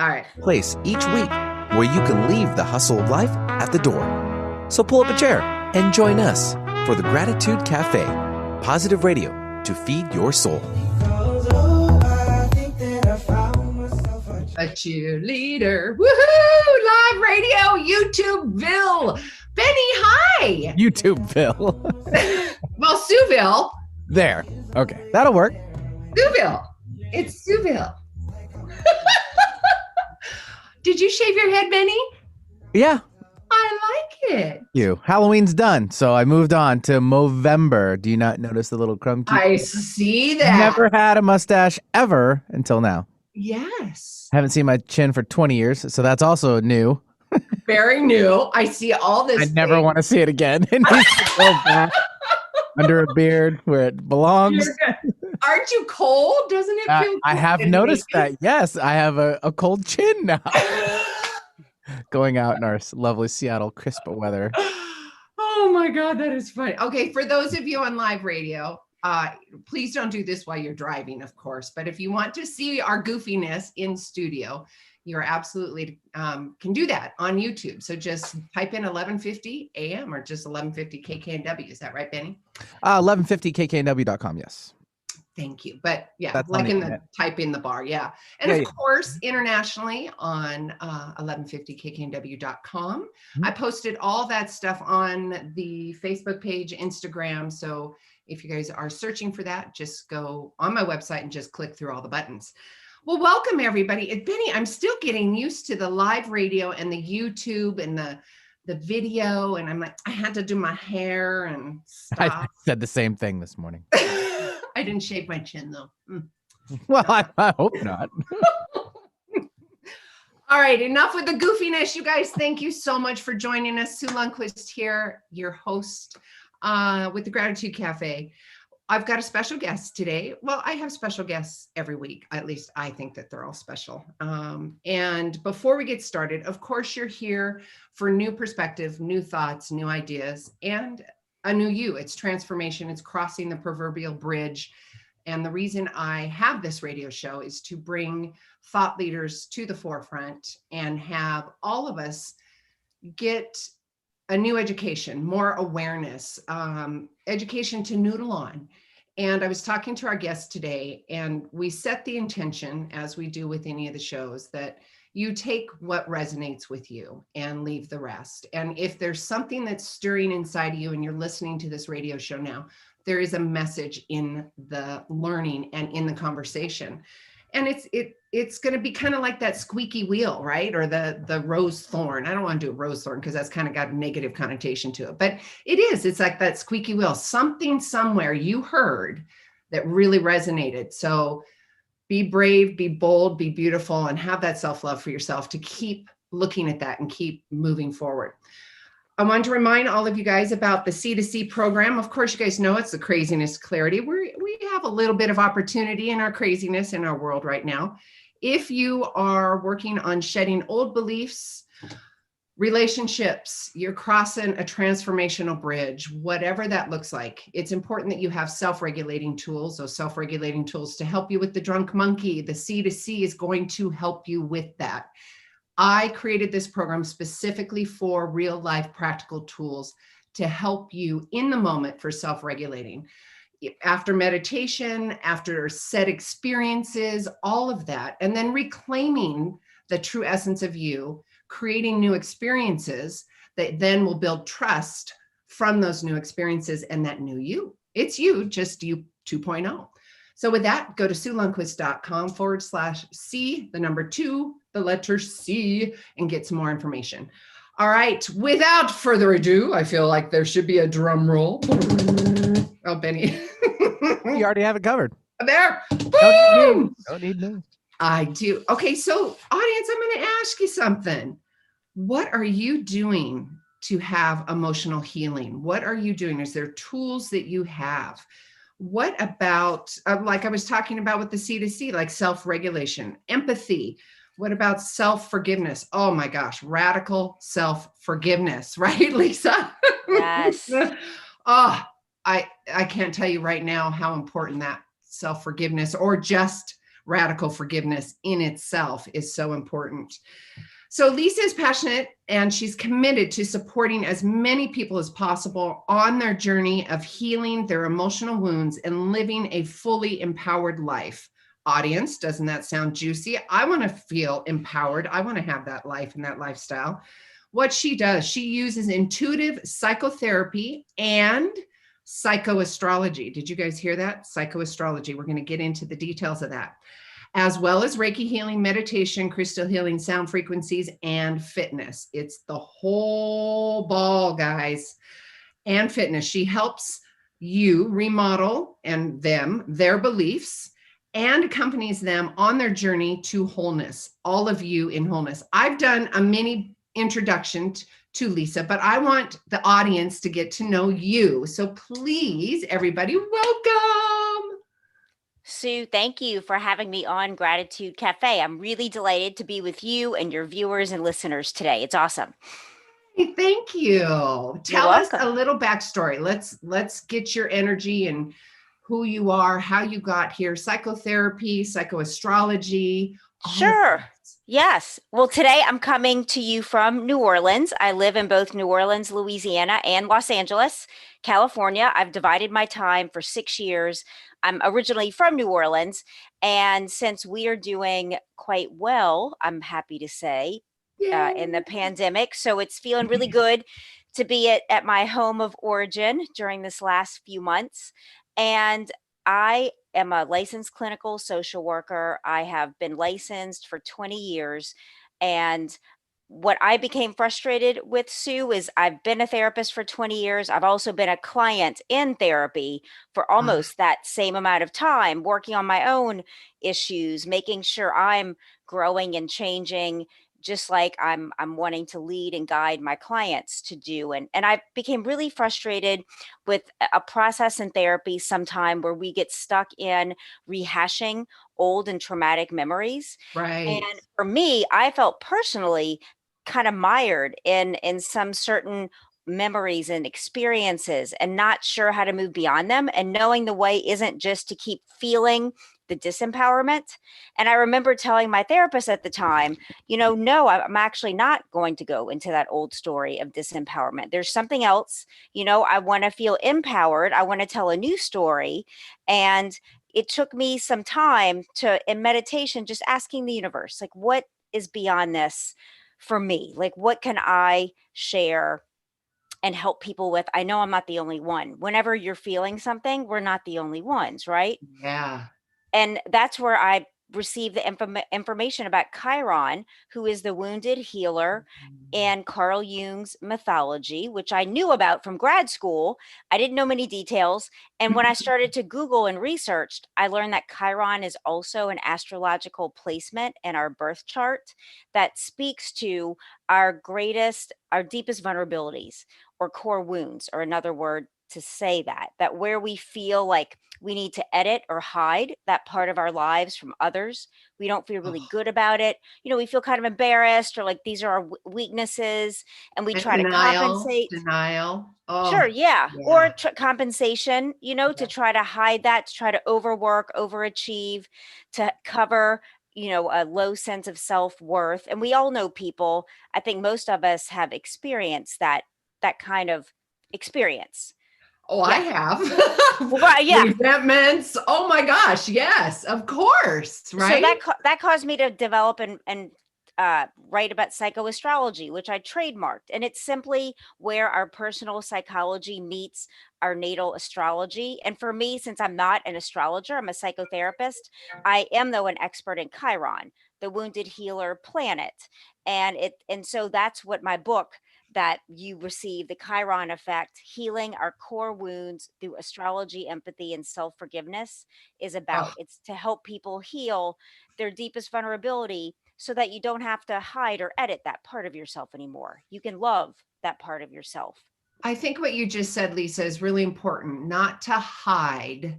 All right. Place each week where you can leave the hustle of life at the door. So pull up a chair and join us for the Gratitude Cafe, positive radio to feed your soul. A cheerleader. Woohoo! Live radio, YouTubeville. Benny, hi. YouTubeville. Well, Sueville. There. Okay. That'll work. Sueville. It's Sueville. Did you shave your head, Benny? Yeah. I like it. Halloween's done, so I moved on to Movember. Do you not notice the little crumb? I see that. Never had a mustache ever until now. Yes. Haven't seen my chin for 20 years, so that's also new. Very new. I see all this. I never want to see it again. It needs to go back under a beard where it belongs. Aren't you cold? Doesn't it feel cold? I have noticed that. Yes, I have a cold chin now. Going out in our lovely Seattle crisp weather. Oh my God, that is funny. Okay, for those of you on live radio, please don't do this while you're driving, of course. But if you want to see our goofiness in studio, you're absolutely can do that on YouTube. So just type in 1150 AM or just 1150 KKNW. Is that right, Benny? 1150kknw.com, yes. Thank you. But yeah, That's like in the type in the bar. Yeah. And of course, internationally on 1150kknw.com. Mm-hmm. I posted all that stuff on the Facebook page, Instagram. So if you guys are searching for that, just go on my website and just click through all the buttons. Well, welcome everybody. Benny, I'm still getting used to the live radio and the YouTube and the video. And I'm like, I had to do my hair and stuff. I said the same thing this morning. I didn't shave my chin though. Well, I hope not. All right, enough with the goofiness. You guys, thank you so much for joining us. Sue Lundquist here, your host with the Gratitude Cafe. I've got a special guest today. Well, I have special guests every week. At least I think that they're all special. And before we get started, of course, you're here for new perspective, new thoughts, new ideas, and a new you. It's transformation. It's crossing the proverbial bridge. And the reason I have this radio show is to bring thought leaders to the forefront and have all of us get a new education, more awareness, education to noodle on. And I was talking to our guest today, and we set the intention, as we do with any of the shows, that you take what resonates with you and leave the rest. And if there's something that's stirring inside of you and you're listening to this radio show now, there is a message in the learning and in the conversation. And it's going to be kind of like that squeaky wheel, right? Or the rose thorn. I don't want to do a rose thorn because that's kind of got a negative connotation to it, but it's like that squeaky wheel, something somewhere you heard that really resonated. So be brave, be bold, be beautiful, and have that self-love for yourself to keep looking at that and keep moving forward. I want to remind all of you guys about the C2C program. Of course, you guys know it's the Craziness Clarity. We have a little bit of opportunity in our craziness in our world right now. If you are working on shedding old beliefs, relationships, you're crossing a transformational bridge, whatever that looks like, it's important that you have self-regulating tools, those self-regulating tools to help you with the drunk monkey. The C2C is going to help you with that. I created this program specifically for real life practical tools to help you in the moment for self-regulating. After meditation, after set experiences, all of that, and then reclaiming the true essence of you, creating new experiences that then will build trust from those new experiences and that new you. It's you, just you 2.0. So with that, go to SueLundquist.com/C, the number 2, the letter C, and get some more information. All right, without further ado, I feel like there should be a drum roll. Oh, Benny. You already have it covered. There. Don't need me. I do. Okay, so audience, I'm going to ask you something. What are you doing to have emotional healing? What are you doing? Is there tools that you have? What about, like I was talking about with the C2C, like self-regulation, empathy? What about self-forgiveness? Oh my gosh, radical self-forgiveness, right, Lisa? Yes. Oh, I can't tell you right now how important that self-forgiveness or just radical forgiveness in itself is so important. So Lisa is passionate and she's committed to supporting as many people as possible on their journey of healing their emotional wounds and living a fully empowered life. Audience, doesn't that sound juicy? I want to feel empowered. I want to have that life and that lifestyle. What she does, she uses intuitive psychotherapy and psychoastrology. Did you guys hear that? Psychoastrology. We're going to get into the details of that, as well as Reiki healing, meditation, crystal healing, sound frequencies, and fitness. It's the whole ball, guys. And fitness. She helps you remodel their beliefs and accompanies them on their journey to wholeness, all of you in wholeness. I've done a mini introduction to Lisa, but I want the audience to get to know you. So please, everybody, welcome. Sue, thank you for having me on Gratitude Cafe. I'm really delighted to be with you and your viewers and listeners today. It's awesome. Hey, thank you. Tell us a little backstory. Let's get your energy and who you are, how you got here, psychotherapy, psychoastrology. Sure. Yes. Well, today I'm coming to you from New Orleans. I live in both New Orleans, Louisiana, and Los Angeles, California. I've divided my time for 6 years. I'm originally from New Orleans. And since we are doing quite well, I'm happy to say, in the pandemic. So it's feeling really good to be at my home of origin during this last few months. And I am a licensed clinical social worker. I have been licensed for 20 years. And what I became frustrated with, Sue, is I've been a therapist for 20 years. I've also been a client in therapy for almost that same amount of time, working on my own issues, making sure I'm growing and changing, just like I'm wanting to lead and guide my clients to do. And I became really frustrated with a process in therapy sometime where we get stuck in rehashing old and traumatic memories. Right. And for me, I felt personally kind of mired in some certain memories and experiences and not sure how to move beyond them, and knowing the way isn't just to keep feeling the disempowerment. And I remember telling my therapist at the time, no, I'm actually not going to go into that old story of disempowerment. There's something else. I want to feel empowered. I want to tell a new story. And it took me some time in meditation, just asking the universe, like, what is beyond this for me? Like, what can I share and help people with? I know I'm not the only one. Whenever you're feeling something, we're not the only ones, right? Yeah. And that's where I received the information about Chiron, who is the wounded healer and Carl Jung's mythology, which I knew about from grad school. I didn't know many details. And when I started to Google and researched, I learned that Chiron is also an astrological placement in our birth chart that speaks to our deepest vulnerabilities or core wounds, or another word to say that where we feel like we need to edit or hide that part of our lives from others. We don't feel really good about it. We feel kind of embarrassed, or like these are our weaknesses, and we try to compensate. Denial. Oh, sure, yeah. Or compensation, to try to hide that, to try to overwork, overachieve, to cover, a low sense of self-worth. And we all know people, I think most of us have experienced that kind of experience. Oh, yeah. I have. Well, yeah. Resentments. Oh my gosh. Yes, of course. Right. So that caused me to develop and write about psychoastrology, which I trademarked. And it's simply where our personal psychology meets our natal astrology. And for me, since I'm not an astrologer, I'm a psychotherapist. I am, though, an expert in Chiron, the wounded healer planet. And so that's what my book that you receive, the Chiron effect, healing our core wounds through astrology, empathy, and self-forgiveness, is about. It's to help people heal their deepest vulnerability so that you don't have to hide or edit that part of yourself anymore. You can love that part of yourself. I think what you just said, Lisa, is really important. Not to hide.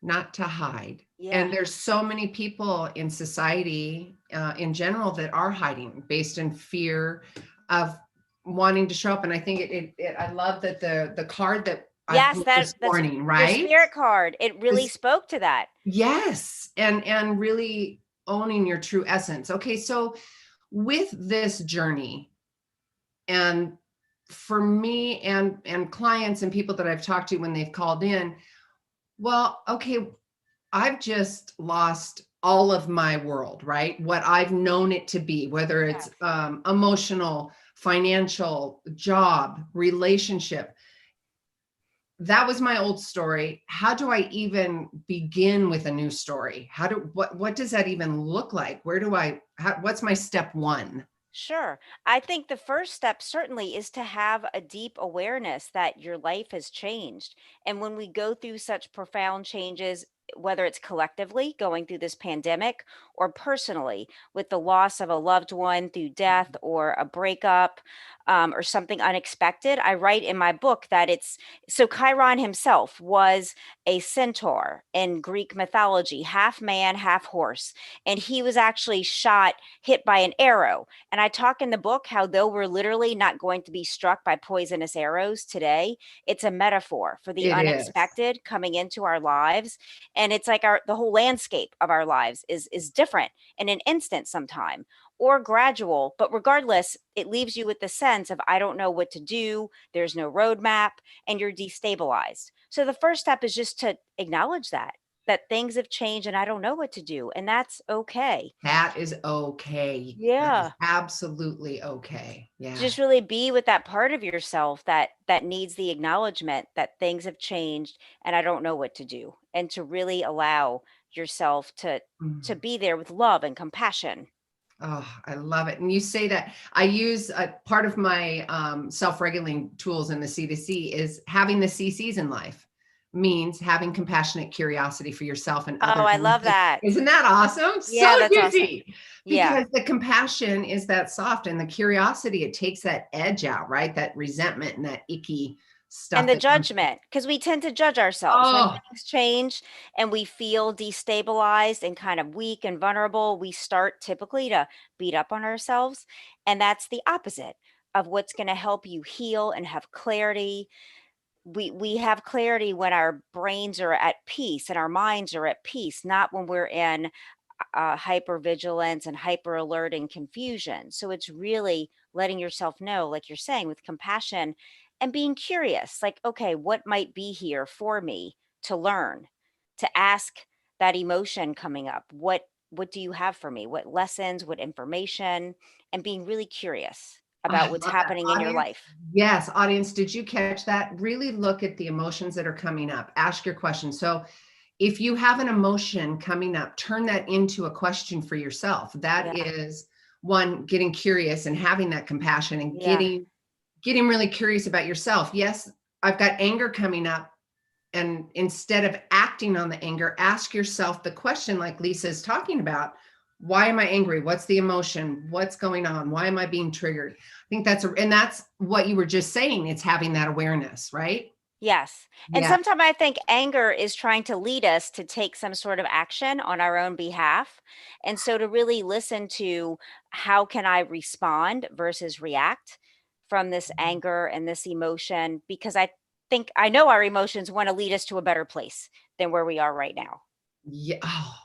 Yeah. And there's so many people in society in general that are hiding based in fear of wanting to show up. And I think I love that the card that I Yes, pulled this that's morning, your right? spirit card. It really This- spoke to that. yes, and really owning your true essence. Okay, so with this journey, and for me and clients and people that I've talked to when they've called in, well, okay, I've just lost all of my world, right? What I've known it to be, whether it's Yes. emotional, financial, job, relationship. That was my old story. How do I even begin with a new story? What does that even look like? What's my step one? Sure. I think the first step certainly is to have a deep awareness that your life has changed. And when we go through such profound changes, whether it's collectively going through this pandemic or personally with the loss of a loved one through death or a breakup, or something unexpected, I write in my book that it's so Chiron himself was a centaur in Greek mythology, half man, half horse. And he was actually hit by an arrow. And I talk in the book how, though we're literally not going to be struck by poisonous arrows today, it's a metaphor for the It is. unexpected coming into our lives. And it's like the whole landscape of our lives is different in an instant sometime or gradual. But regardless, it leaves you with the sense of, I don't know what to do. There's no roadmap and you're destabilized. So the first step is just to acknowledge that things have changed and I don't know what to do. And that's okay. That is okay. That is Yeah. absolutely okay. Yeah. Just really be with that part of yourself that needs the acknowledgement that things have changed and I don't know what to do. And to really allow yourself to Mm. be there with love and compassion. Oh, I love it. And you say that I use part of my self-regulating tools in the C2C is having the CCs in life means having compassionate curiosity for yourself and Oh, others. I love that. Isn't that awesome? So Yeah, that's awesome. juicy. Yeah. Because the compassion is that soft and the curiosity, it takes that edge out, right? That resentment and that icky And stuff the that comes. judgment, because we tend to judge ourselves when Oh, things change and we feel destabilized and kind of weak and vulnerable. We start typically to beat up on ourselves. And that's the opposite of what's going to help you heal and have clarity. We have clarity when our brains are at peace and our minds are at peace, not when we're in hypervigilance and hyper alert and confusion. So it's really letting yourself know, like you're saying, with compassion and being curious, like, okay, what might be here for me to learn, to ask that emotion coming up. What do you have for me? What lessons, what information, and being really curious I about what's love that. happening in your Audience. life. Yes, audience, did you catch that? Really look at the emotions that are coming up. Ask your question. So if you have an emotion coming up, turn that into a question for yourself. That Yeah. is one, getting curious and having that compassion and Yeah. getting really curious about yourself. Yes, I've got anger coming up. And instead of acting on the anger, ask yourself the question, like Lisa is talking about: why am I angry? What's the emotion? What's going on? Why am I being triggered? I think and that's what you were just saying. It's having that awareness, right? Yes. And Yeah. sometimes I think anger is trying to lead us to take some sort of action on our own behalf. And so to really listen to how can I respond versus react from this anger and this emotion, because I think I know our emotions want to lead us to a better place than where we are right now. Yeah. Oh,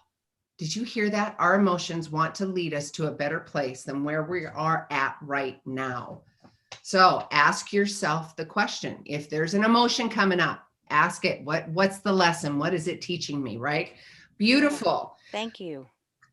did you hear that? Our emotions want to lead us to a better place than where we are at right now. So ask yourself the question. If there's an emotion coming up, ask it. What's the lesson? What is it teaching me? Right? Yeah. Beautiful. Thank you.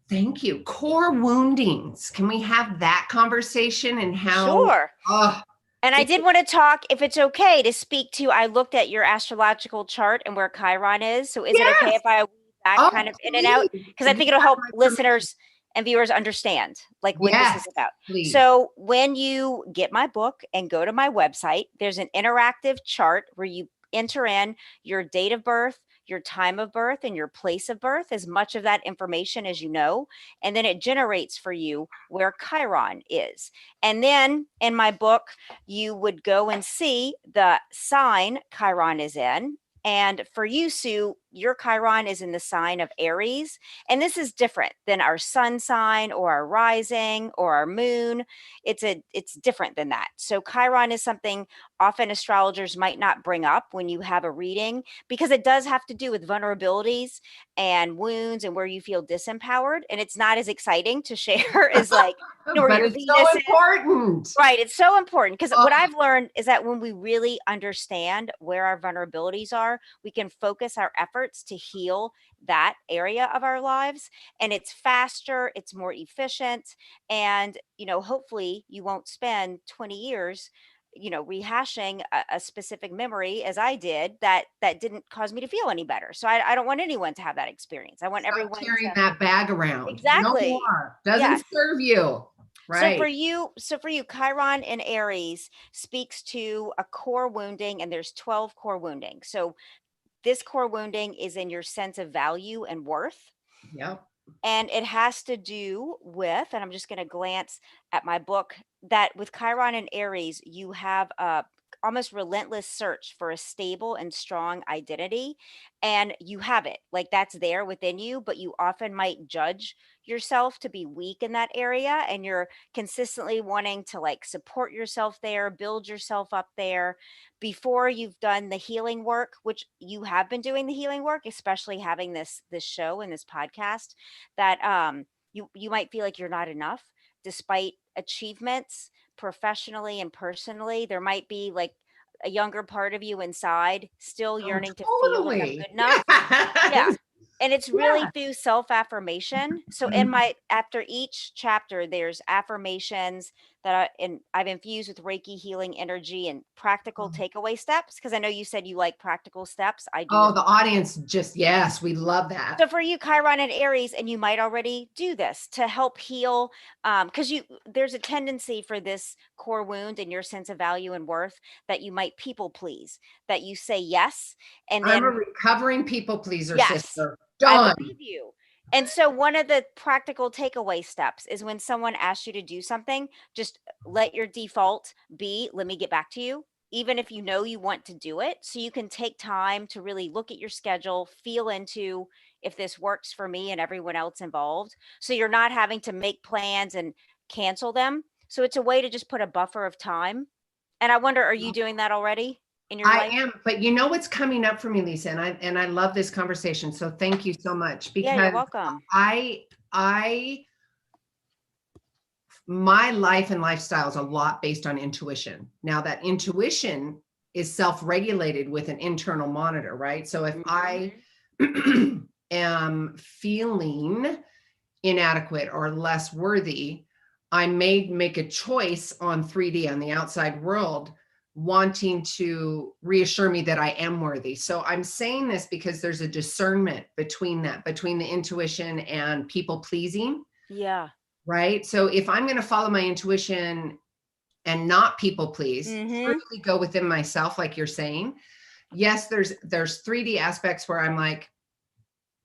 Thank you. Core woundings. Can we have that conversation and how? Sure. Oh, And I did want to talk, if it's okay, to speak to, I looked at your astrological chart and where Chiron is. So is it okay yes. if I weave that kind Oh, of in and out? please. Because I And you think it'll have help my permission. listeners and viewers understand like what this is Yes, about. please. So when you get my book and go to my website, there's an interactive chart where you enter in your date of birth, your time of birth, and your place of birth, as much of that information as you know. And then it generates for you where Chiron is. And then in my book, you would go and see the sign Chiron is in. And for you, Sue, your Chiron is in the sign of Aries. And this is different than our sun sign or our rising or our moon. It's different than that. So Chiron is something often astrologers might not bring up when you have a reading, because it does have to do with vulnerabilities and wounds and where you feel disempowered. And it's not as exciting to share as like, where But your it's Venus so is. important. Right. It's so important, because what I've learned is that when we really understand where our vulnerabilities are, we can focus our efforts to heal that area of our lives. And it's faster, it's more efficient. And, hopefully you won't spend 20 years, rehashing a specific memory, as I did, that didn't cause me to feel any better. So I don't want anyone to have that experience. I want Stop everyone carrying to. that bag around. No Exactly. more. Yes. Doesn't serve you. Right. So for you, Chiron in Aries speaks to a core wounding, and there's 12 core wounding. So this core wounding is in your sense of value and worth. Yep. And it has to do with, and I'm just going to glance at my book, that with Chiron and Aries, you have a almost relentless search for a stable and strong identity. And you have it, like that's there within you, but you often might judge yourself to be weak in that area. And you're consistently wanting to like support yourself there, build yourself up there before you've done the healing work, which you have been doing the healing work, especially having this show and this podcast, that you might feel like you're not enough despite achievements professionally and personally. There might be like a younger part of you inside still yearning to feel like I'm Totally. good enough. Yeah. Yes. And it's really through self-affirmation. So in Mhm. after each chapter, there's affirmations that I've infused with Reiki healing energy and practical takeaway steps. Cause I know you said you like practical steps. I do Oh, as the well. audience just, yes, we love that. So for you, Chiron and Aries, and you might already do this to help heal, because there's a tendency for this core wound and your sense of value and worth that you might people please, that you say yes, and I'm a then recovering people pleaser, yes, sister. I Done. believe you. And so one of the practical takeaway steps is when someone asks you to do something, just let your default be, let me get back to you, even if you know you want to do it. So you can take time to really look at your schedule, feel into if this works for me and everyone else involved. So you're not having to make plans and cancel them. So it's a way to just put a buffer of time. And I wonder, are you doing that already in your I life? am, but you know what's coming up for me, Lisa, and I love this conversation. So thank you so much, Yeah, you're because welcome. I my life and lifestyle is a lot based on intuition. Now that intuition is self-regulated with an internal monitor, right? So if I am feeling inadequate or less worthy, I may make a choice on 3D, on the outside world, wanting to reassure me that I am worthy. So I'm saying this because there's a discernment between that, between the intuition and people pleasing. Yeah. Right. So if I'm going to follow my intuition and not people please, Mm-hmm. truly go within myself, like you're saying, yes, there's 3D aspects where I'm like,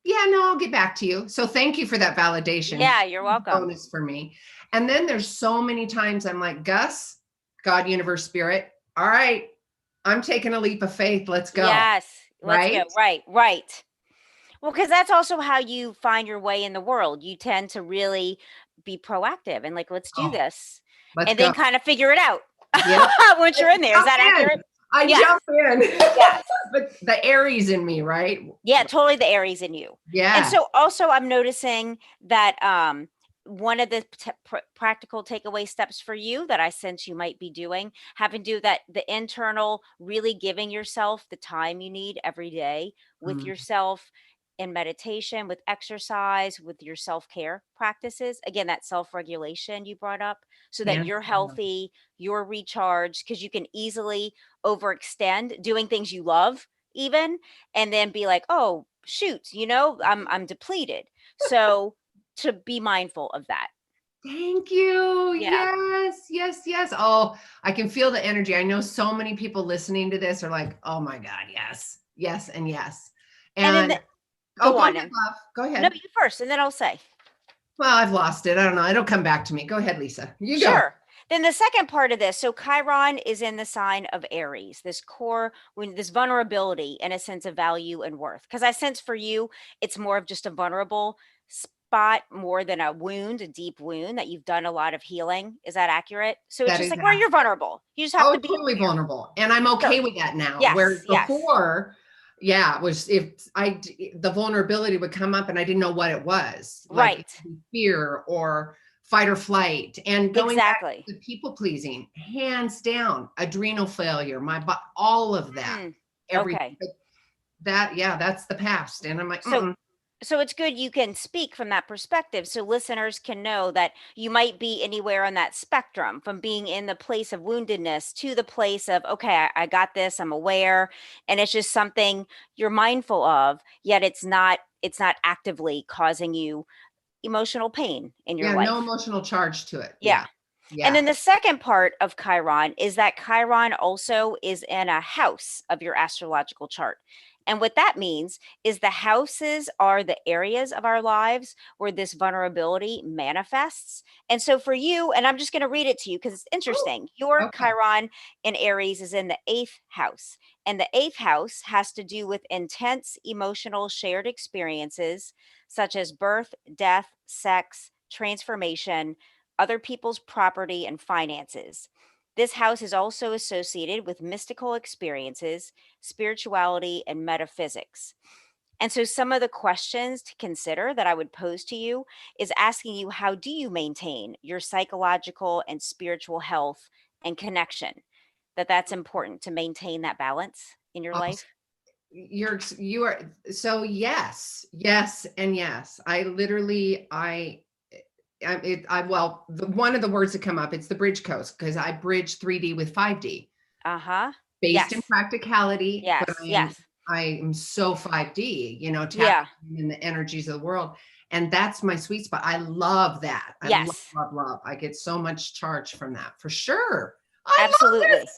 yeah, no, I'll get back to you. So thank you for that validation. Yeah, you're welcome. Bonus for me. And then there's so many times I'm like, Gus, God, universe, spirit. All right, I'm taking a leap of faith. Let's go. Yes. Let's Right? go. Right. Well, because that's also how you find your way in the world. You tend to really be proactive and like, let's do Oh, this. let's And go. then kind of figure it out Yep. once you're in there. Is that accurate? I Yeah. jump in. Yes. But the Aries in me, right? Yeah, totally the Aries in you. Yeah. And so also I'm noticing that one of the practical takeaway steps for you that I sense you might be doing, having to do that, the internal, really giving yourself the time you need every day with yourself, in meditation, with exercise, with your self-care practices. Again, that self-regulation you brought up, so that you're healthy, you're recharged, because you can easily overextend doing things you love even, and then be like, oh shoot, I'm depleted. So to be mindful of that. Thank you. Yeah. Yes. Oh, I can feel the energy. I know so many people listening to this are like, oh my God, yes, and yes. And then Go on. ahead, love. Go ahead. No, you first, and then I'll say. Well, I've lost it. I don't know. It'll come back to me. Go ahead, Lisa. You Sure. go. Then the second part of this, so Chiron is in the sign of Aries, this core, when this vulnerability and a sense of value and worth. Because I sense for you, it's more of just a vulnerable spot more than a wound, a deep wound that you've done a lot of healing. Is that accurate? So it's That just is like where you're vulnerable. You just have to be totally aware. vulnerable. And I'm okay with that now. Where Yes, yes. before, yeah, it was if the vulnerability would come up and I didn't know what it was. Like Right. fear or fight or flight. And going Exactly. back to people pleasing, hands down, adrenal failure, all of that. Okay. That's the past. And I'm like, So it's good you can speak from that perspective so listeners can know that you might be anywhere on that spectrum from being in the place of woundedness to the place of, okay, I got this, I'm aware, and it's just something you're mindful of, yet it's not actively causing you emotional pain in your life. No emotional charge to it. Yeah. And then the second part of Chiron is that Chiron also is in a house of your astrological chart. And what that means is the houses are the areas of our lives where this vulnerability manifests. And so for you, and I'm just going to read it to you because it's interesting, your Chiron in Aries is in the 8th house. And the 8th house has to do with intense emotional shared experiences such as birth, death, sex, transformation, other people's property, and finances. This house is also associated with mystical experiences, spirituality, and metaphysics. And so some of the questions to consider that I would pose to you is asking you, how do you maintain your psychological and spiritual health and connection? That's important to maintain that balance in your life. You are so yes, and yes. One of the words that come up, it's the bridge coast because I bridge 3D with 5D. Based in practicality. Yes. But I am so 5D, tapping in the energies of the world. And that's my sweet spot. I love that. I love. I get so much charge from that for sure. Absolutely.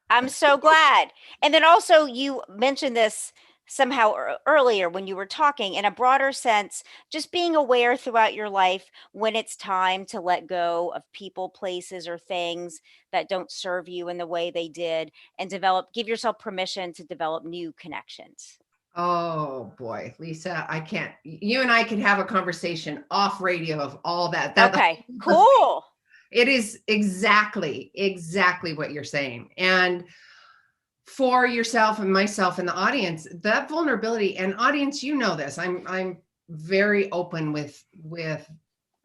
I'm so glad. And then also you mentioned this somehow earlier when you were talking in a broader sense, just being aware throughout your life when it's time to let go of people, places, or things that don't serve you in the way they did and give yourself permission to develop new connections. Oh boy, Lisa, you and I can have a conversation off radio of all that. Okay, cool. It is exactly what you're saying. And for yourself and myself and the audience, that vulnerability, and audience, this, I'm very open with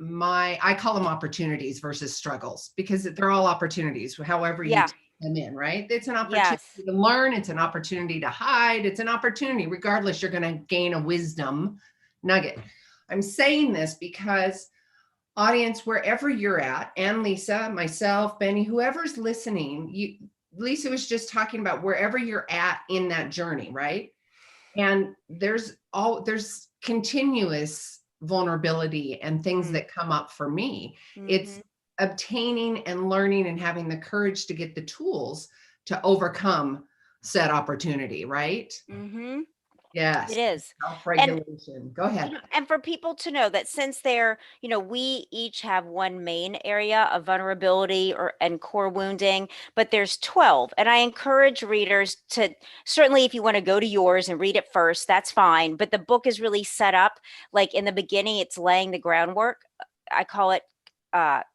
I call them opportunities versus struggles because they're all opportunities, however you take them in, right? It's an opportunity to learn. It's an opportunity to hide. It's an opportunity, regardless, you're going to gain a wisdom nugget. I'm saying this because audience, wherever you're at, and Lisa, myself, Benny, whoever's listening, Lisa was just talking about wherever you're at in that journey, right? And there's continuous vulnerability and things that come up for me. It's obtaining and learning and having the courage to get the tools to overcome said opportunity, right? Yes. It is. Self-regulation. Go ahead. And for people to know that since we each have one main area of vulnerability and core wounding, but there's 12. And I encourage readers to, certainly if you want to go to yours and read it first, that's fine. But the book is really set up, like in the beginning, it's laying the groundwork. I call it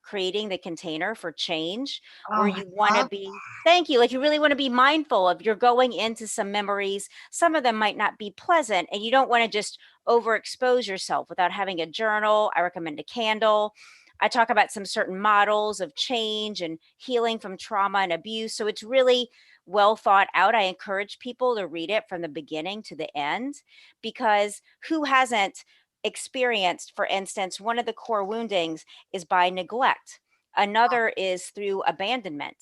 creating the container for change, where you want to be, thank you, like you really want to be mindful of, you're going into some memories. Some of them might not be pleasant, and you don't want to just overexpose yourself without having a journal. I recommend a candle. I talk about some certain models of change and healing from trauma and abuse. So it's really well thought out. I encourage people to read it from the beginning to the end, because who hasn't experienced, for instance, one of the core woundings is by neglect. Another is through abandonment.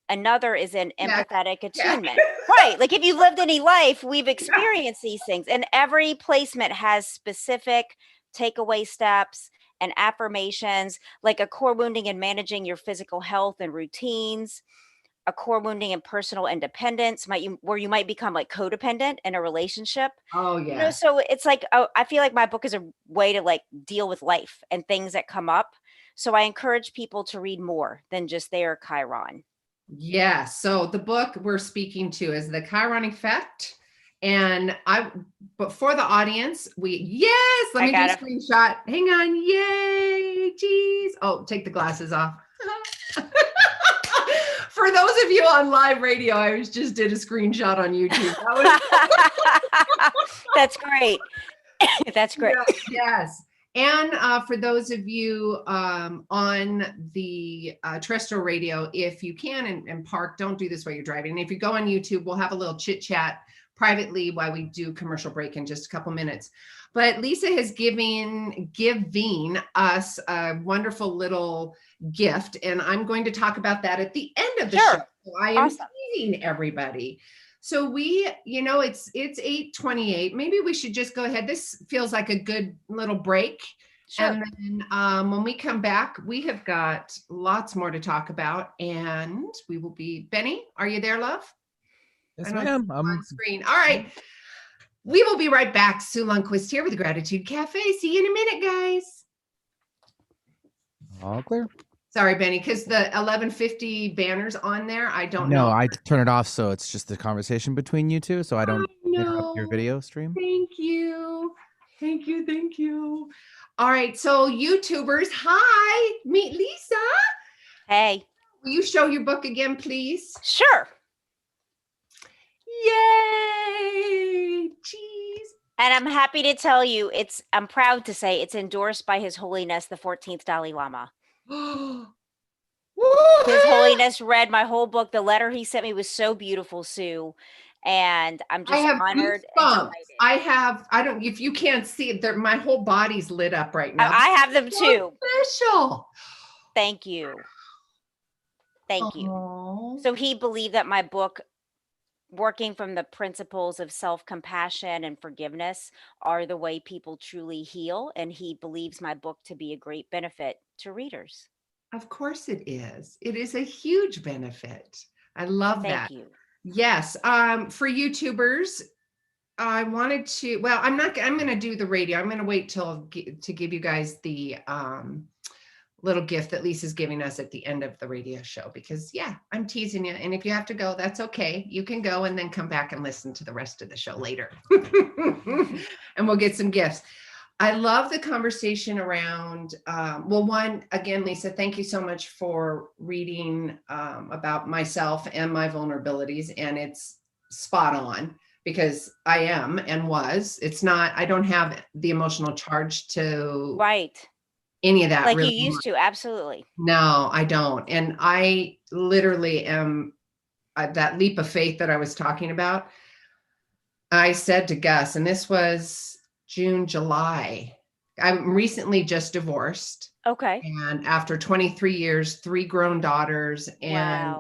Another is in empathetic attunement. Right. Like if you lived any life, we've experienced these things, and every placement has specific takeaway steps and affirmations, like a core wounding in managing your physical health and routines, a core wounding in personal independence, where you might become like codependent in a relationship. Oh yeah. So it's like, I feel like my book is a way to like deal with life and things that come up. So I encourage people to read more than just their Chiron. Yes. So the book we're speaking to is The Chiron Effect. And but for the audience, let me do a screenshot. Hang on. Yay. Geez. Oh, take the glasses off. For those of you on live radio, I just did a screenshot on YouTube. That's great. That's great. Yes. And for those of you on the terrestrial radio, if you can and park, don't do this while you're driving. And if you go on YouTube, we'll have a little chit chat privately while we do commercial break in just a couple minutes. But Lisa has giving us a wonderful little gift, and I'm going to talk about that at the end of the show. So I am teasing everybody. So it's 8:28. Maybe we should just go ahead. This feels like a good little break. Sure. And then when we come back, we have got lots more to talk about, and we will be. Benny, are you there, love? Yes, ma'am. I'm on screen. All right. We will be right back. Sue Lundquist here with the Gratitude Cafe. See you in a minute, guys. all clear. Sorry, Benny, because the 1150 banner's on there. I don't know. No, I turn it off so it's just the conversation between you two, so I don't interrupt your video stream. Thank you. Thank you. Thank you. All right. So YouTubers, hi. Meet Lisa. Hey. Will you show your book again, please? Sure. Yay. Jeez. And I'm happy to tell you, I'm proud to say it's endorsed by His Holiness, the 14th Dalai Lama. His Holiness read my whole book. The letter he sent me was so beautiful, Sue. And I'm just honored. If you can't see it, my whole body's lit up right now. I have them too. Special. Thank you. Thank you. So he believed that my book, working from the principles of self-compassion and forgiveness, are the way people truly heal. And he believes my book to be a great benefit to readers. Of course it is. It is a huge benefit. I love that. Thank you. Yes. For YouTubers, I wanted to, I'm going to do the radio. I'm going to wait to give you guys the little gift that Lisa's giving us at the end of the radio show, because I'm teasing you. And if you have to go, that's okay. You can go and then come back and listen to the rest of the show later. And we'll get some gifts. I love the conversation around, one, again, Lisa, thank you so much for reading about myself and my vulnerabilities. And it's spot on, because I am and was. It's not, I don't have the emotional charge to any of that. Like really you used to. Absolutely. No, I don't. And I literally am that leap of faith that I was talking about. I said to Gus, and this was June, July. I'm recently just divorced. Okay. And after 23 years, 3 grown daughters. And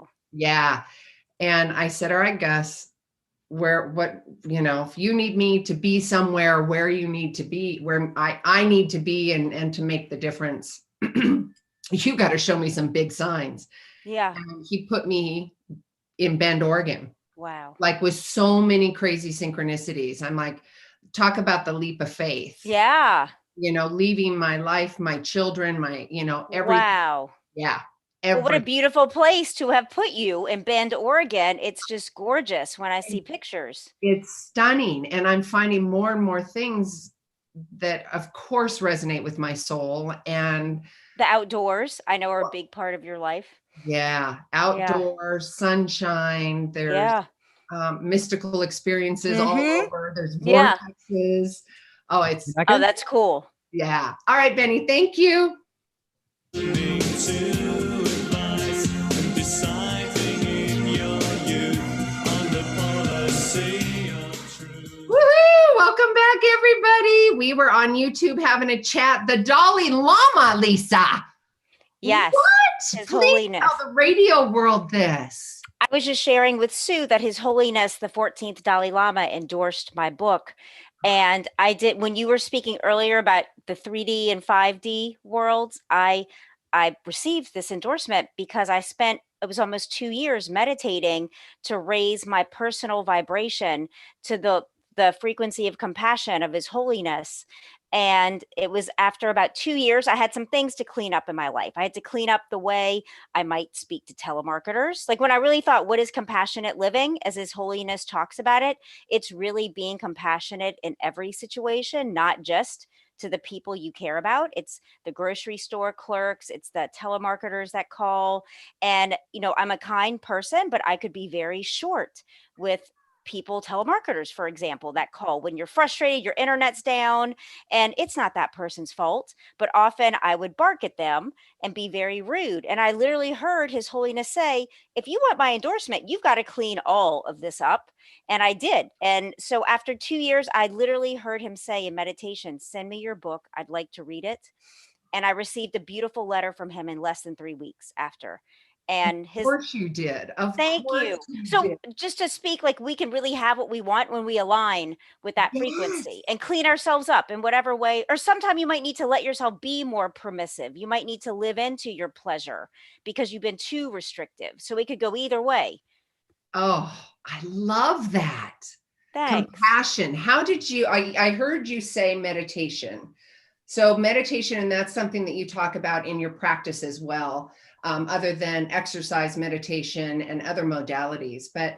and I said, all right, Gus, if you need me to be somewhere where you need to be, where I need to be and to make the difference, you got to show me some big signs. Yeah. And he put me in Bend, Oregon. Wow. Like with so many crazy synchronicities. I'm like, talk about the leap of faith. Yeah. Leaving my life, my children, my, everything. Wow. Yeah. What a beautiful place to have put you in Bend, Oregon. It's just gorgeous when I see pictures. It's stunning. And I'm finding more and more things that, of course, resonate with my soul. And the outdoors, I know, are a big part of your life. Yeah. Outdoors, sunshine. There's mystical experiences all over. There's vortexes. Oh, that's cool. Yeah. All right, Benny. Thank you. Welcome back, everybody. We were on YouTube having a chat. The Dalai Lama, Lisa. Yes. What? His Please Holiness. tell the radio world this. I was just sharing with Sue that His Holiness, the 14th Dalai Lama, endorsed my book. And I did, when you were speaking earlier about the 3D and 5D worlds, I received this endorsement because it was almost 2 years meditating to raise my personal vibration to the frequency of compassion of His Holiness. And it was after about 2 years, I had some things to clean up in my life. I had to clean up the way I might speak to telemarketers. Like when I really thought, what is compassionate living? As His Holiness talks about it, it's really being compassionate in every situation, not just to the people you care about. It's the grocery store clerks, it's the telemarketers that call. And, I'm a kind person, but I could be very short with people, telemarketers, for example, that call when you're frustrated, your internet's down, and it's not that person's fault. But often I would bark at them and be very rude. And I literally heard His Holiness say, if you want my endorsement, you've got to clean all of this up. And I did. And so after 2 years, I literally heard him say in meditation, send me your book. I'd like to read it. And I received a beautiful letter from him in less than 3 weeks after. And Of course you did. Of thank course you. you So did. just to speak, like we can really have what we want when we align with that Yes. frequency and clean ourselves up in whatever way. Or sometimes you might need to let yourself be more permissive. You might need to live into your pleasure because you've been too restrictive. So it could go either way. Oh, I love that. Thanks. Compassion. How did you, I heard you say meditation. So meditation, and that's something that you talk about in your practice as well, other than exercise, meditation, and other modalities. But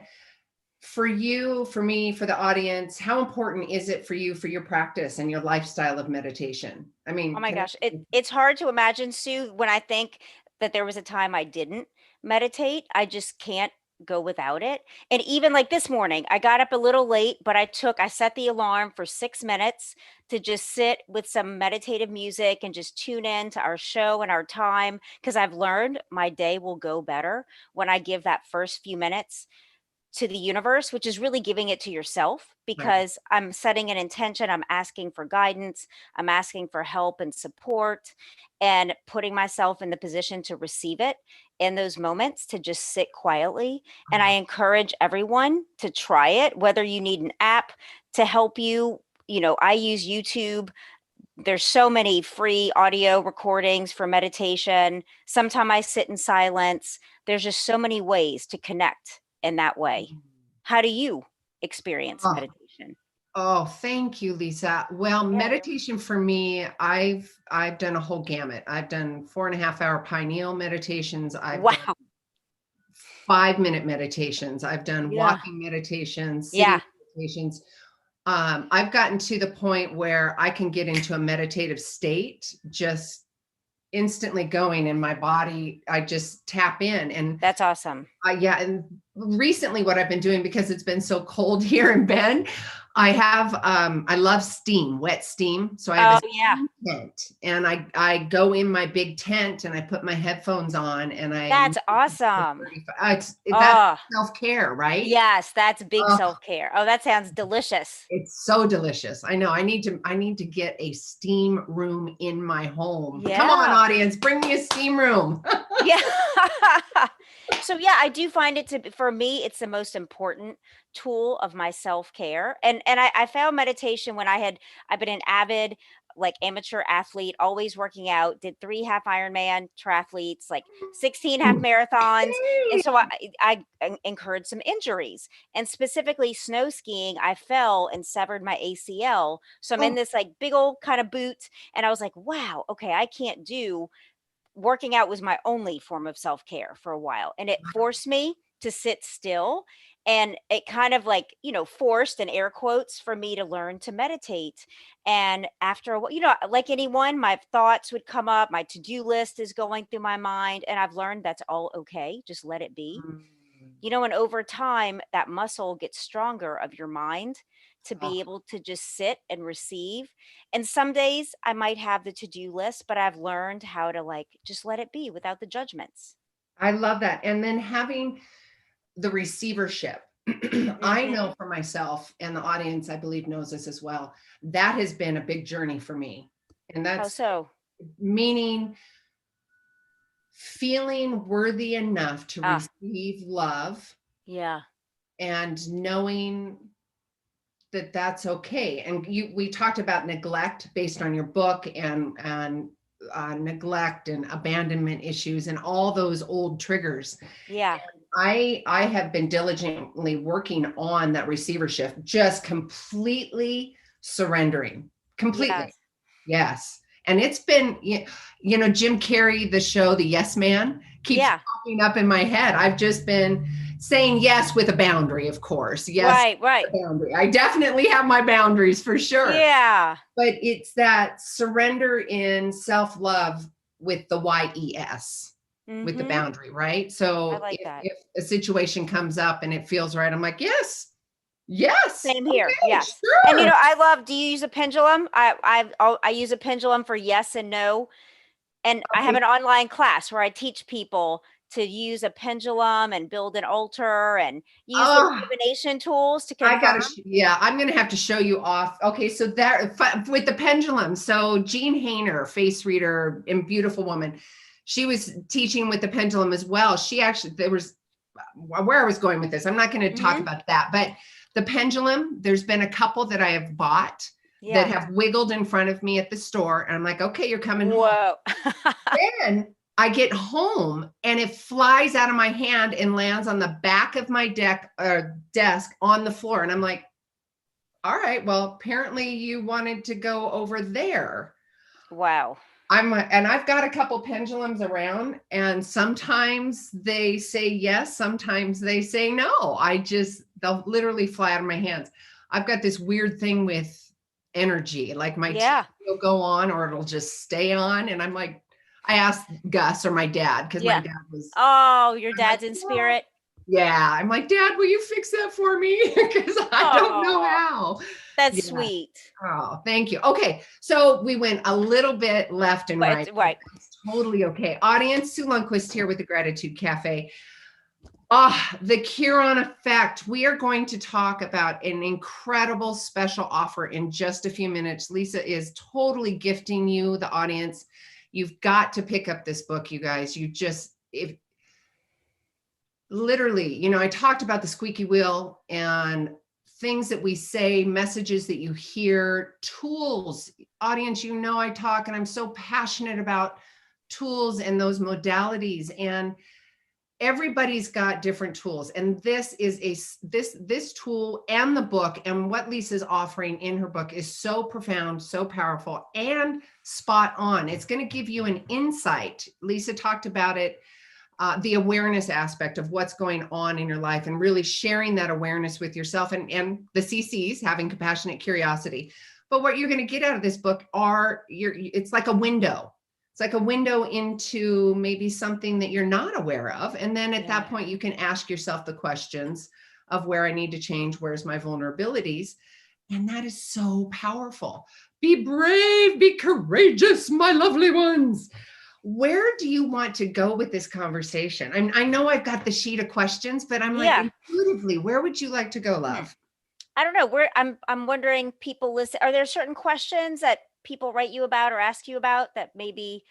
for you, for me, for the audience, how important is it for you, for your practice and your lifestyle of meditation? I mean, Oh my gosh, it's hard to imagine, Sue, when I think that there was a time I didn't meditate. I just can't go without it. And even like this morning, I got up a little late, but I set the alarm for 6 minutes to just sit with some meditative music and just tune in to our show and our time. Because I've learned my day will go better when I give that first few minutes to the universe, which is really giving it to yourself, because I'm setting an intention. I'm asking for guidance. I'm asking for help and support and putting myself in the position to receive it in those moments, to just sit quietly. And I encourage everyone to try it, whether you need an app to help you. I use YouTube. There's so many free audio recordings for meditation. Sometimes I sit in silence. There's just so many ways to connect in that way. How do you experience meditation? Oh, thank you, Lisa. Well, Yeah. meditation for me, I've done a whole gamut. I've done 4.5-hour pineal meditations. I've done Wow. 5-minute meditations. I've done Yeah. walking meditations, Yeah. sitting meditations. I've gotten to the point where I can get into a meditative state, just instantly going in my body. I just tap in, and That's awesome. yeah. And recently what I've been doing, because it's been so cold here in Bend, I have, I love steam, wet steam. So I have a steam tent, and I go in my big tent and I put my headphones on and That's awesome. That's self-care, right? Yes, that's big self-care. Oh, that sounds delicious. It's so delicious. I know. I need to get a steam room in my home. Yeah. Come on, audience, bring me a steam room. Yeah. So yeah, I do find it for me, it's the most important tool of my self-care. And I found meditation when I've been an avid like amateur athlete, always working out, did 3 half Ironman triathletes, like 16 half marathons. And so I incurred some injuries, and specifically snow skiing. I fell and severed my ACL. So I'm in this like big old kind of boot. And I was like, wow, okay, I can't do working out was my only form of self-care for a while, and it forced me to sit still, and it kind of like forced, in air quotes, for me to learn to meditate. And after a while, like anyone, my thoughts would come up, my to-do list is going through my mind, and I've learned that's all okay, just let it be. And over time that muscle gets stronger of your mind to be able to just sit and receive. And some days I might have the to-do list, but I've learned how to like just let it be without the judgments. I love that. And then having the receivership. I know for myself, and the audience, I believe, knows this as well. That has been a big journey for me. And that's meaning feeling worthy enough to receive love. Yeah. And knowing that that's okay. And we talked about neglect based on your book, and neglect and abandonment issues and all those old triggers. Yeah. And I have been diligently working on that receivership, just completely surrendering, completely. Yes. And it's been, Jim Carrey, the show, The Yes Man, keeps popping up in my head. I've just been saying yes with a boundary, of course. Yes, right. a boundary. I definitely have my boundaries for sure. Yeah. But it's that surrender in self-love with the YES, with the boundary, right? So I like that. if a situation comes up and it feels right, I'm like, yes. Same here. Okay, Yes. sure. And do you use a pendulum? I use a pendulum for yes and no. And I have an online class where I teach people to use a pendulum and build an altar and use the divination tools to confirm. I'm going to have to show you off. Okay. So that with the pendulum. So Jean Hainer, face reader and beautiful woman, she was teaching with the pendulum as well. There was where I was going with this. I'm not going to talk about that, but the pendulum, there's been a couple that I have bought that have wiggled in front of me at the store. And I'm like, okay, you're coming home. Then I get home and it flies out of my hand and lands on the back of my desk on the floor. And I'm like, all right, well, apparently you wanted to go over there. Wow. And I've got a couple pendulums around, and sometimes they say yes, sometimes they say no. They'll literally fly out of my hands. I've got this weird thing with energy, like my teeth will go on or it'll just stay on. And I'm like, I asked Gus or my dad, because my dad was. Oh, your dad's in spirit. Yeah. I'm like, Dad, will you fix that for me? Because I don't know how. That's sweet. Oh, thank you. Okay. So we went a little bit left and right. Right. It's totally okay. Audience, Sue Lundquist here with the Gratitude Cafe. The Chiron effect. We are going to talk about an incredible special offer in just a few minutes. Lisa is totally gifting you, the audience. You've got to pick up this book, you guys. Literally, I talked about the squeaky wheel and things that we say, messages that you hear, tools. Audience, I talk and I'm so passionate about tools and those modalities, and everybody's got different tools. And this is this tool and the book and what Lisa's offering in her book is so profound, so powerful, and spot on. It's going to give you an insight. Lisa talked about it. The awareness aspect of what's going on in your life and really sharing that awareness with yourself and the CCs, having compassionate curiosity. But what you're going to get out of this book it's like a window. It's like a window into maybe something that you're not aware of. And then at that point, you can ask yourself the questions of where I need to change, where's my vulnerabilities. And that is so powerful. Be brave, be courageous, my lovely ones. Where do you want to go with this conversation? I know I've got the sheet of questions, but I'm like, intuitively, where would you like to go, love? I don't know. I'm wondering, people listen. Are there certain questions that people write you about or ask you about that maybe?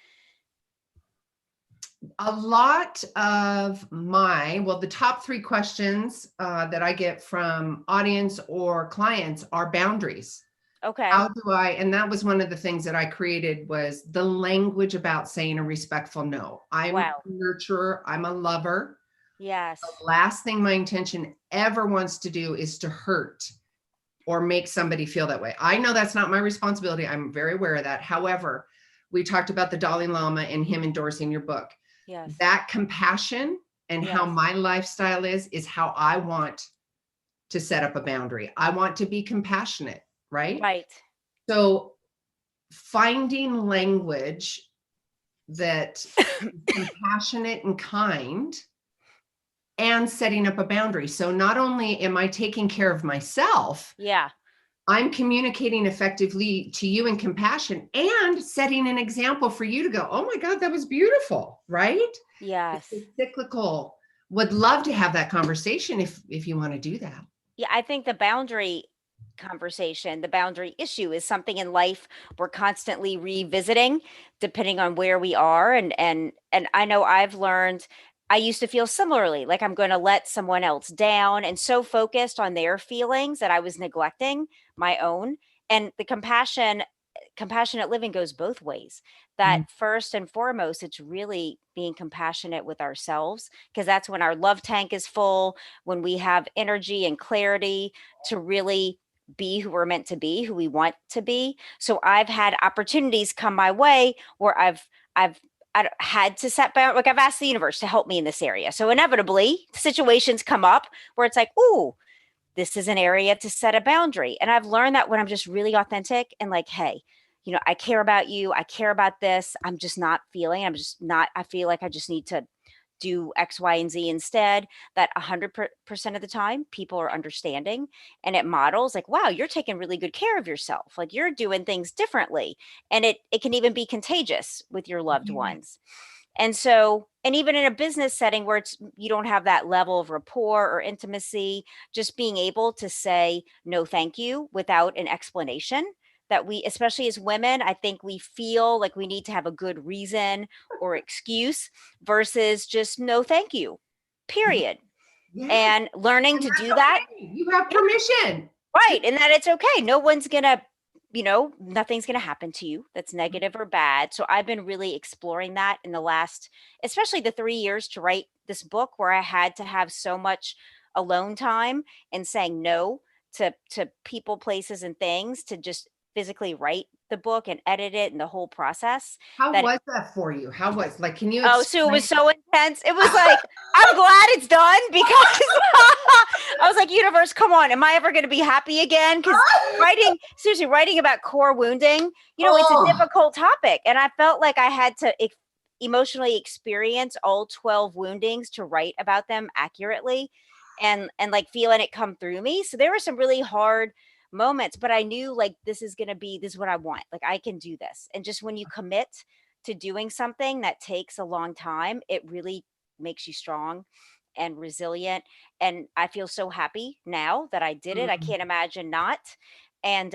A lot of the top 3 questions that I get from audience or clients are boundaries. Okay. And that was one of the things that I created, was the language about saying a respectful no. I'm a nurturer. I'm a lover. Yes. The last thing my intention ever wants to do is to hurt or make somebody feel that way. I know that's not my responsibility. I'm very aware of that. However, we talked about the Dalai Lama and him endorsing your book. Yes. That compassion and how my lifestyle is how I want to set up a boundary. I want to be compassionate. Right. So finding language that is compassionate and kind and setting up a boundary. So not only am I taking care of myself, I'm communicating effectively to you in compassion and setting an example for you to go, oh my God, that was beautiful. Right. Yes. It's cyclical. Would love to have that conversation if you want to do that. Yeah. I think the boundary issue is something in life we're constantly revisiting depending on where we are. And I know I've learned, I used to feel similarly, like I'm going to let someone else down, and so focused on their feelings that I was neglecting my own. And the compassionate living goes both ways. That first and foremost, it's really being compassionate with ourselves, because that's when our love tank is full, when we have energy and clarity to really be who we're meant to be, who we want to be. So I've had opportunities come my way where I've had to set boundaries. Like I've asked the universe to help me in this area. So inevitably situations come up where it's like, ooh, this is an area to set a boundary. And I've learned that when I'm just really authentic and like, hey, I care about you. I care about this. I'm just not feeling, I feel like I just need to do X, Y, and Z instead, that 100% of the time people are understanding, and it models like, wow, you're taking really good care of yourself. Like you're doing things differently. And it can even be contagious with your loved ones. And so, and even in a business setting where you don't have that level of rapport or intimacy, just being able to say no, thank you without an explanation, that we, especially as women, I think we feel like we need to have a good reason or excuse versus just no, thank you, period. Yeah. And learning to do that. You have permission. Right. And that it's okay. No one's going to, nothing's going to happen to you that's negative or bad. So I've been really exploring that in the last, especially the 3 years to write this book, where I had to have so much alone time and saying no to people, places, and things, to just physically write the book and edit it and the whole process. How was that for you? How was, like, can you So it was so intense. It was like, I'm glad it's done, because I was like, universe, come on. Am I ever going to be happy again? Because writing about core wounding, it's a difficult topic. And I felt like I had to emotionally experience all 12 woundings to write about them accurately and like feeling it come through me. So there were some really hard moments, but I knew like, this is what I want. Like I can do this. And just when you commit to doing something that takes a long time, it really makes you strong and resilient. And I feel so happy now that I did it. I can't imagine not. And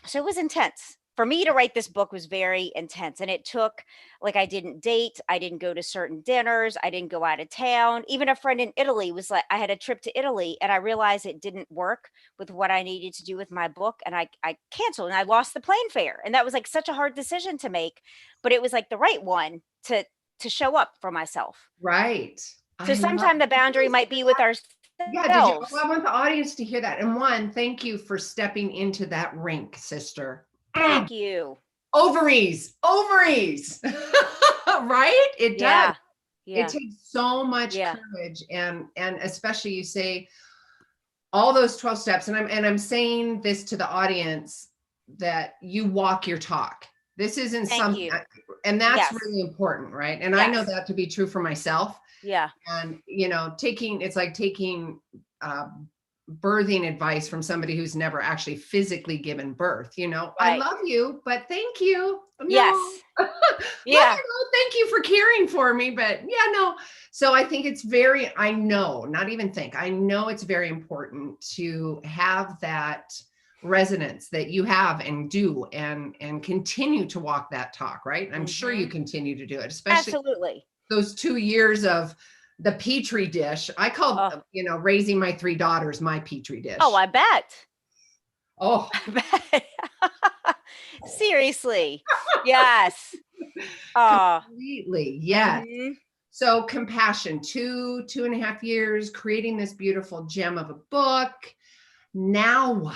so it was intense. For me to write this book was very intense, and it took, like, I didn't date, I didn't go to certain dinners, I didn't go out of town. Even a friend in Italy was like, I had a trip to Italy and I realized it didn't work with what I needed to do with my book, and I canceled and I lost the plane fare. And that was like such a hard decision to make, but it was like the right one to show up for myself. Right. So sometimes the boundary might be with ourselves. Yeah, I want the audience to hear that. And one, thank you for stepping into that rink, sister. Thank you. Ovaries. Right? It does. Yeah. It takes so much courage, and especially you say all those 12 steps. And I'm saying this to the audience, that you walk your talk. This isn't something, and that's really important, right? And I know that to be true for myself. Yeah. And it's like taking birthing advice from somebody who's never actually physically given birth. Right. I love you, but thank you. No. Yes. Yeah. Thank you for caring for me, but no. So I think it's I know it's very important to have that resonance that you have and do, and continue to walk that talk, right? I'm sure you continue to do it, especially absolutely those 2 years of the Petri dish. I call, raising my 3 daughters my Petri dish. Oh, I bet. Oh, I bet. Seriously. Yes. Completely. Yes. Mm-hmm. So compassion, 2.5 years, creating this beautiful gem of a book. Now what?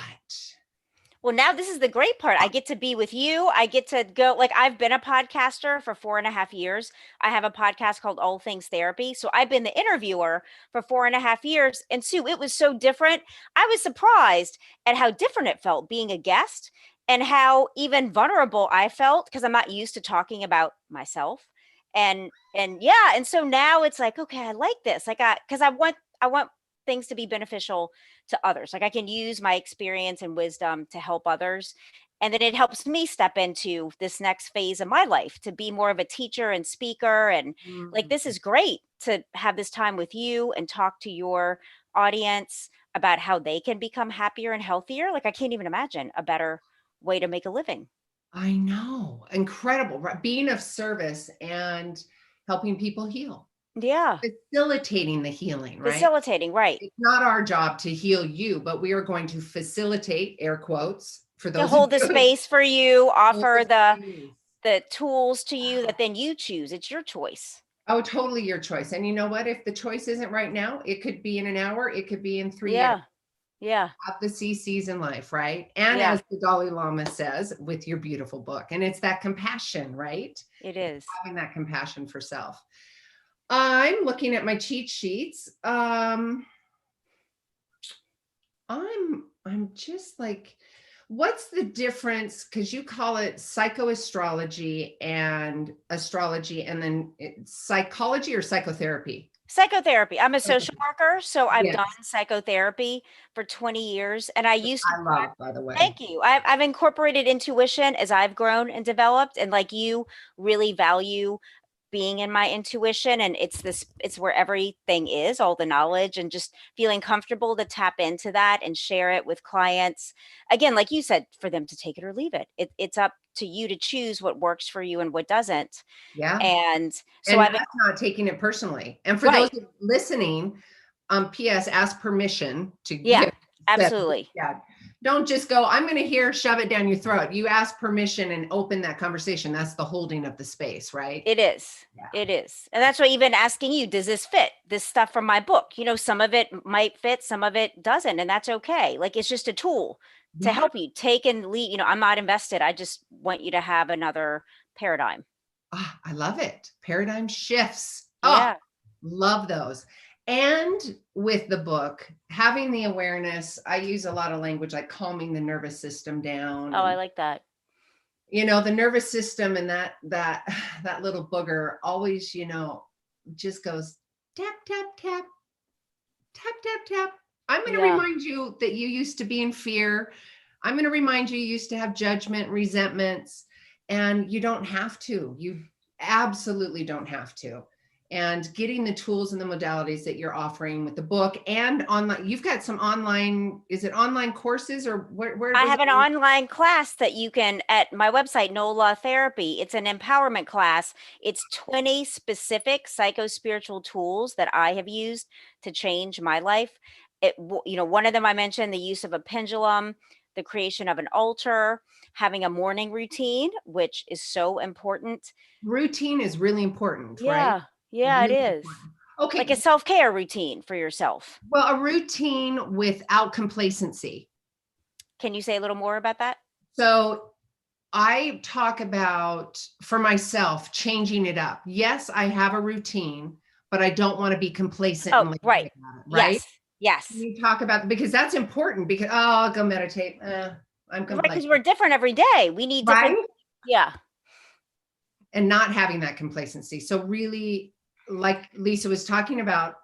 Well, now this is the great part. I get to be with you. I get to go, like, I've been a podcaster for 4.5 years. I have a podcast called All Things Therapy. So I've been the interviewer for 4.5 years. And Sue, it was so different. I was surprised at how different it felt being a guest, and how even vulnerable I felt, because I'm not used to talking about myself. And so now it's like, okay, I like this. Like, because I want things to be beneficial to others. Like I can use my experience and wisdom to help others. And then it helps me step into this next phase of my life to be more of a teacher and speaker. And like, this is great to have this time with you and talk to your audience about how they can become happier and healthier. Like I can't even imagine a better way to make a living. I know. Incredible. Right? Being of service and helping people heal. Yeah. Facilitating the healing, right? Facilitating, right. It's not our job to heal you, but we are going to facilitate, air quotes, for those to hold the space for you, offer the tools to you that then you choose. It's your choice. Oh, totally your choice. And you know what? If the choice isn't right now, it could be in an hour, it could be in 3 years. Yeah. Have the CCs in life, right? And Yeah. as the Dalai Lama says, with your beautiful book, and it's that compassion, right? It is. Having that compassion for self. I'm looking at my cheat sheets. I'm just like, what's the difference? Because you call it psychoastrology and astrology, and then psychology or psychotherapy? Psychotherapy. I'm a social worker, so I've Yes, done psychotherapy for 20 years, and I used to I love, by the way. Thank you. I've incorporated intuition as I've grown and developed, and like you, really value being in my intuition, and it's where everything is, all the knowledge, and just feeling comfortable to tap into that and share it with clients. Again, like you said, for them to take it or leave it. It's up to you to choose what works for you and what doesn't. Yeah. And so And I've that's not taking it personally. And for right. those listening, PS, ask permission to Yeah, give. absolutely. Yeah. Don't just go, I'm going to hear, shove it down your throat. You ask permission and open that conversation. That's the holding of the space, right? It is. Yeah. It is. And that's why even asking you, does this fit? This stuff from my book, some of it might fit, some of it doesn't. And that's okay. Like it's just a tool to Yeah. help you take and lead. I'm not invested. I just want you to have another paradigm. Ah, I love it. Paradigm shifts. Yeah. Oh, love those. And with the book, having the awareness, I use a lot of language like calming the nervous system down. Oh, I like that. The nervous system and that little booger always, just goes tap, tap, tap, tap, tap, tap. I'm going to remind you that you used to be in fear. I'm going to remind you used to have judgment, resentments, and you don't have to. You absolutely don't have to. And getting the tools and the modalities that you're offering with the book and online, you've got some online, is it online courses or where? I have an online class that you can at my website, NOLA Therapy. It's an empowerment class. It's 20 specific psycho-spiritual tools that I have used to change my life. One of them I mentioned, the use of a pendulum, the creation of an altar, having a morning routine, which is so important. Routine is really important, Yeah. right? Yeah, Really it is. important. Okay. Like a self-care routine for yourself. Well, a routine without complacency. Can you say a little more about that? So I talk about, for myself, changing it up. Yes, I have a routine, but I don't want to be complacent. Oh, right. Right? Yes. You talk about, because that's important, because, I'll go meditate. I'm complacent. Right, because we're different every day. We need different. Right? Yeah. And not having that complacency. So really, like Lisa was talking about,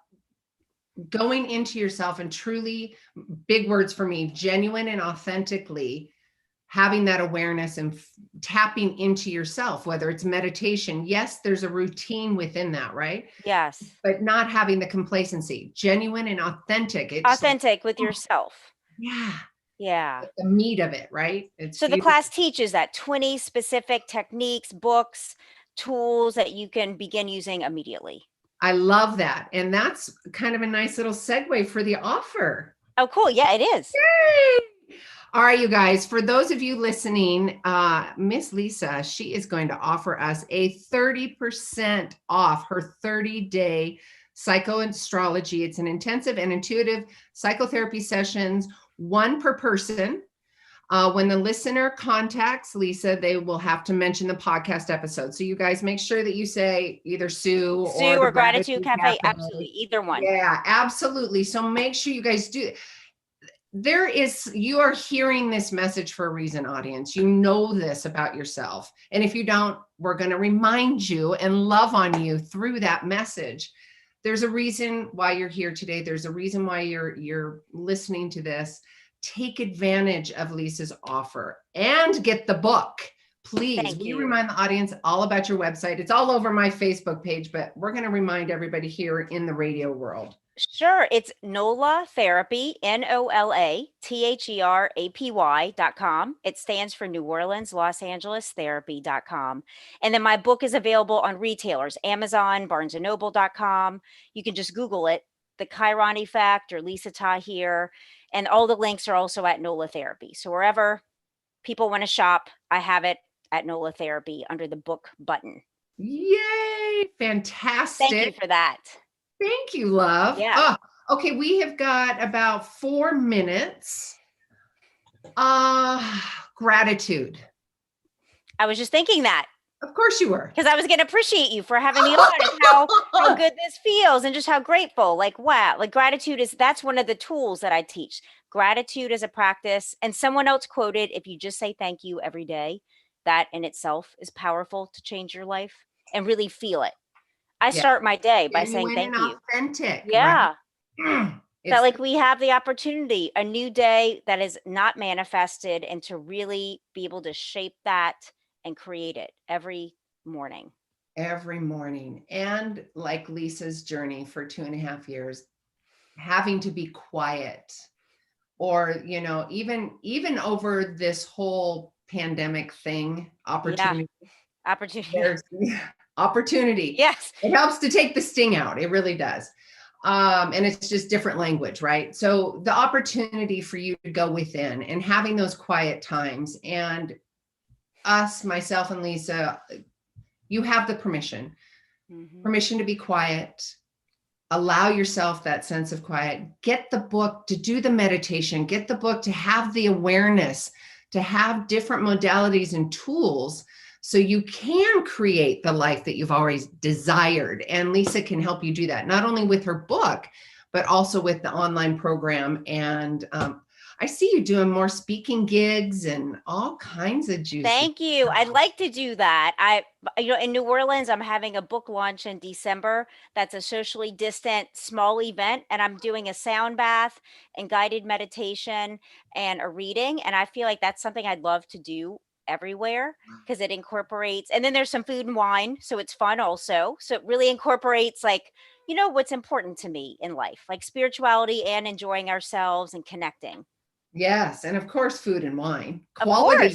going into yourself and truly, big words for me, genuine and authentically having that awareness and tapping into yourself, whether it's meditation. Yes, there's a routine within that, right? Yes. But not having the complacency, genuine and authentic. It's authentic with yourself. Yeah. Yeah. The meat of it, right? So the class teaches that 20 specific techniques, books, tools that you can begin using immediately. I love that. And that's kind of a nice little segue for the offer. Oh, cool. Yeah, it is. Yay! All right, you guys, for those of you listening, Miss Lisa, she is going to offer us a 30% off her 30-day psychoastrology. It's an intensive and intuitive psychotherapy sessions, one per person. When the listener contacts Lisa, they will have to mention the podcast episode. So you guys make sure that you say either Sue or Gratitude Cafe. Absolutely. Either one. Yeah, absolutely. So make sure you guys do. You are hearing this message for a reason, audience. You know this about yourself. And if you don't, we're going to remind you and love on you through that message. There's a reason why you're here today. There's a reason why you're listening to this. Take advantage of Lisa's offer and get the book. Please, will you remind the audience all about your website? It's all over my Facebook page, but we're going to remind everybody here in the radio world. Sure. It's NOLA Therapy, NOLATHERAPY.com. It stands for New Orleans, Los Angeles Therapy.com. And then my book is available on retailers, Amazon, BarnesandNoble.com. You can just Google it, The Chiron Effect or Lisa Tahir. And all the links are also at NOLA Therapy. So wherever people want to shop, I have it at NOLA Therapy under the book button. Yay! Fantastic. Thank you for that. Thank you, love. Yeah. Okay, we have got about 4 minutes. Gratitude. I was just thinking that. Of course you were. Because I was going to appreciate you for having me on and how good this feels and just how grateful. Like, wow, like gratitude that's one of the tools that I teach. Gratitude is a practice. And someone else quoted, if you just say thank you every day, that in itself is powerful to change your life and really feel it. I Yeah. start my day by saying Genuine thank and you. authentic. Yeah. Right? That like we have the opportunity, a new day that is not manifested, and to really be able to shape that and create it every morning. Every morning. And like Lisa's journey for 2.5 years, having to be quiet, or, even over this whole pandemic thing, opportunity. Opportunity. There's opportunity. Yes. It helps to take the sting out. It really does. And it's just different language, right? So the opportunity for you to go within and having those quiet times, and myself and Lisa, you have the permission to be quiet. Allow yourself that sense of quiet. Get the book to do the meditation, get the book to have the awareness, to have different modalities and tools so you can create the life that you've always desired. And Lisa can help you do that, not only with her book, but also with the online program. And I see you doing more speaking gigs and all kinds of juicy. Thank you. I'd like to do that. In New Orleans, I'm having a book launch in December. That's a socially distant, small event. And I'm doing a sound bath and guided meditation and a reading. And I feel like that's something I'd love to do everywhere because it incorporates, and then there's some food and wine. So it's fun also. So it really incorporates what's important to me in life, like spirituality and enjoying ourselves and connecting. Yes. And of course, food and wine. Quality.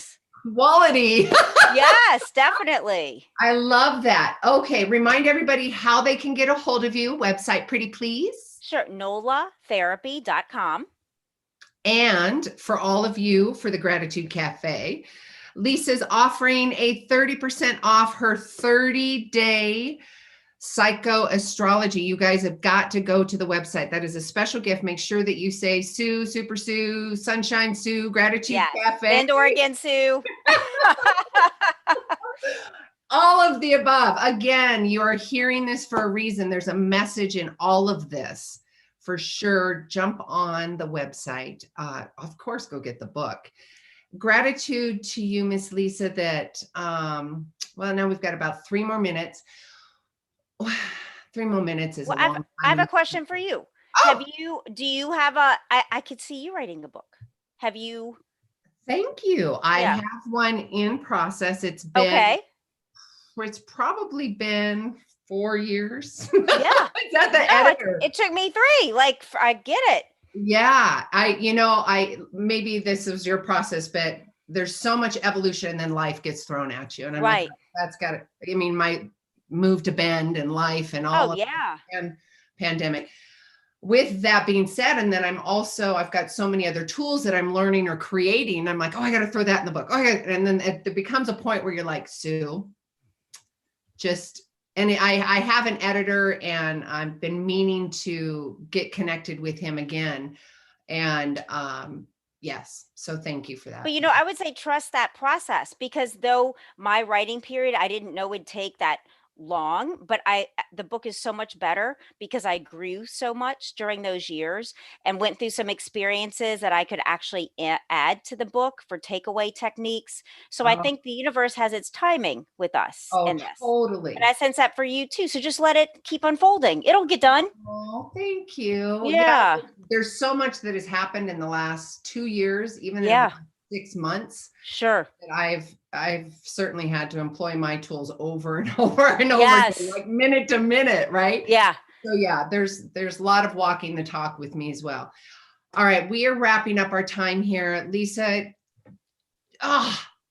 Yes, definitely. I love that. Okay. Remind everybody how they can get a hold of you. Website, pretty please. Sure. NOLAtherapy.com. And for all of you, for the Gratitude Cafe, Lisa's offering a 30% off her 30-day psychoastrology. You guys have got to go to the website. That is a special gift. Make sure that you say Sue, Super Sue, Sunshine Sue, Gratitude Cafe. Bend, Oregon Sue. All of the above. Again, you are hearing this for a reason. There's a message in all of this. For sure, jump on the website. Of course, go get the book. Gratitude to you, Miss Lisa, that, now we've got about 3 more minutes. 3 more minutes is a long time. I have a question for you. Oh! Do you have I could see you writing a book. Have you? Thank you. I have one in process. It's probably been 4 years. Yeah. Is that the editor? It took me 3. I get it. Yeah. Maybe this was your process, but there's so much evolution and then life gets thrown at you. And I'm like, that's got to, my move to Bend and life and all of that, and pandemic. With that being said, and then I've got so many other tools that I'm learning or creating. I'm like, I got to throw that in the book. And then it becomes a point where you're like, Sue, and I have an editor, and I've been meaning to get connected with him again. And yes, so thank you for that. But I would say trust that process, because though my writing period, I didn't know would take that long, but the book is so much better because I grew so much during those years and went through some experiences that I could actually add to the book for takeaway techniques. So I think the universe has its timing with us in this. Totally. And I sense that for you too. So just let it keep unfolding. It'll get done. Oh, thank you. Yeah. There's so much that has happened in the last 2 years, even in the last 6 months. Sure. That I've certainly had to employ my tools over and over and over, like minute to minute, right? Yeah. So there's a lot of walking the talk with me as well. All right, we are wrapping up our time here. Lisa,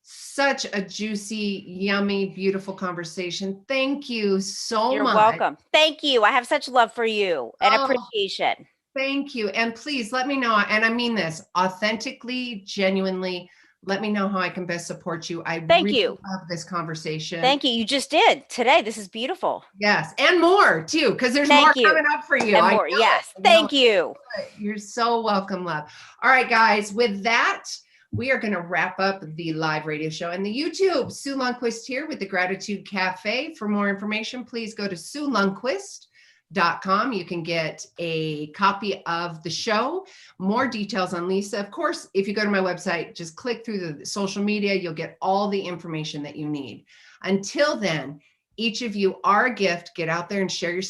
such a juicy, yummy, beautiful conversation. Thank you so much. You're welcome. Thank you. I have such love for you and appreciation. Thank you. And please let me know, and I mean this authentically, genuinely, Let me know how I can best support you. I Thank really you. love this conversation. Thank you. You just did today. This is beautiful. Yes, and more too, because there's Thank more you. coming up for you. And I more. know Yes. it. I know Thank you. it. You're so welcome, love. All right, guys, with that, we are going to wrap up the live radio show and the YouTube. Sue Lundquist here with the Gratitude Cafe. For more information, please go to SueLundquist.com. You can get a copy of the show, more details on Lisa. Of course, if you go to my website, just click through the social media, you'll get all the information that you need. Until then, each of you are a gift. Get out there and share yourself.